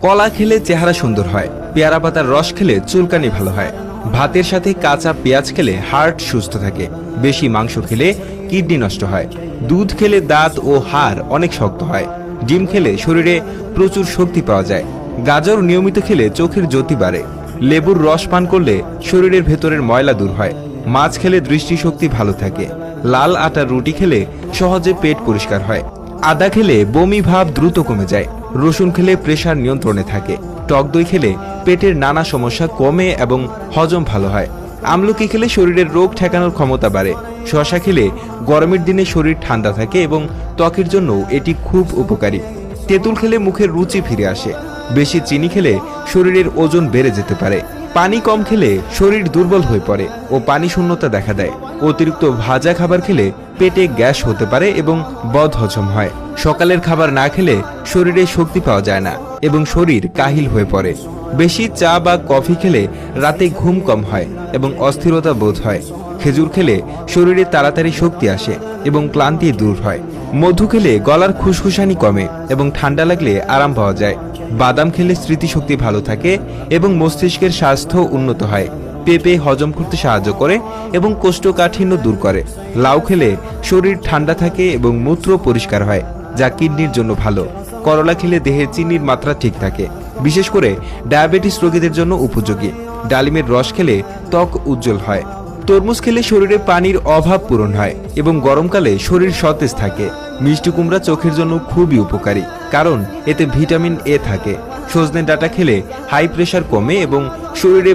কলা খেলে চেহারা সুন্দর হয়, পেয়ারা পাতার রস খেলে চুলকানি ভালো হয়, ভাতের সাথে কাঁচা পেঁয়াজ খেলে হার্ট সুস্থ থাকে, বেশি মাংস খেলে কিডনি নষ্ট হয়, দুধ খেলে দাঁত ও হাড় অনেক শক্ত হয়, ডিম খেলে শরীরে প্রচুর শক্তি পাওয়া যায়, গাজর নিয়মিত খেলে চোখের জ্যোতি বাড়ে, লেবুর রস পান করলে শরীরের ভেতরের ময়লা দূর হয়, মাছ খেলে দৃষ্টিশক্তি ভালো থাকে, লাল আটার রুটি খেলে সহজে পেট পরিষ্কার হয়, আদা খেলে বমি ভাব দ্রুত কমে যায়, রসুন খেলে প্রেসার নিয়ন্ত্রণে থাকে, টক দই খেলে পেটের নানা সমস্যা কমে এবং হজম ভালো হয়, আমলকি খেলে শরীরের রোগ ঠেকানোর ক্ষমতা বাড়ে, শসা খেলে গরমের দিনে শরীর ঠান্ডা থাকে এবং ত্বকের জন্য এটি খুব উপকারী, তেঁতুল খেলে মুখের রুচি ফিরে আসে, বেশি চিনি খেলে শরীরের ওজন বেড়ে যেতে পারে, পানি কম খেলে শরীর দুর্বল হয়ে পড়ে ও পানি শূন্যতা দেখা দেয়, অতিরিক্ত ভাজা খাবার খেলে পেটে গ্যাস হতে পারে এবং বদহজম হয়, সকালের খাবার না খেলে শরীরে শক্তি পাওয়া যায় না এবং শরীর কাহিল হয়ে পড়ে, বেশি চা বা কফি খেলে রাতে ঘুম কম হয় এবং অস্থিরতা বোধ হয়, খেজুর খেলে শরীরে তাড়াতাড়ি শক্তি আসে এবং ক্লান্তি দূর হয়, মধু খেলে গলার খুশখুশানি কমে এবং ঠান্ডা লাগলে আরাম পাওয়া যায়, বাদাম খেলে স্মৃতিশক্তি ভালো থাকে এবং মস্তিষ্কের স্বাস্থ্য উন্নত হয়, পেঁপে হজম করতে সাহায্য করে এবং কোষ্ঠকাঠিন্য দূর করে, লাউ খেলে শরীর ঠান্ডা থাকে এবং মূত্র পরিষ্কার হয় যা কিডনির জন্য ভালো, করলা খেলে দেহে চিনির মাত্রা ঠিক থাকে, বিশেষ করে ডায়াবেটিস রোগীদের জন্য উপযোগী, ডালিমের রস খেলে ত্বক উজ্জ্বল হয়, তরমুজ খেলে শরীরে পানির অভাব পূরণ হয় এবং গরমকালে শরীর সতেজ থাকে, মিষ্টি কুমড়া চোখের জন্য খুবই উপকারী কারণ এতে ভিটামিন এ থাকে, সজনে ডাঁটা খেলে হাই প্রেশার কমে এবং শরীরে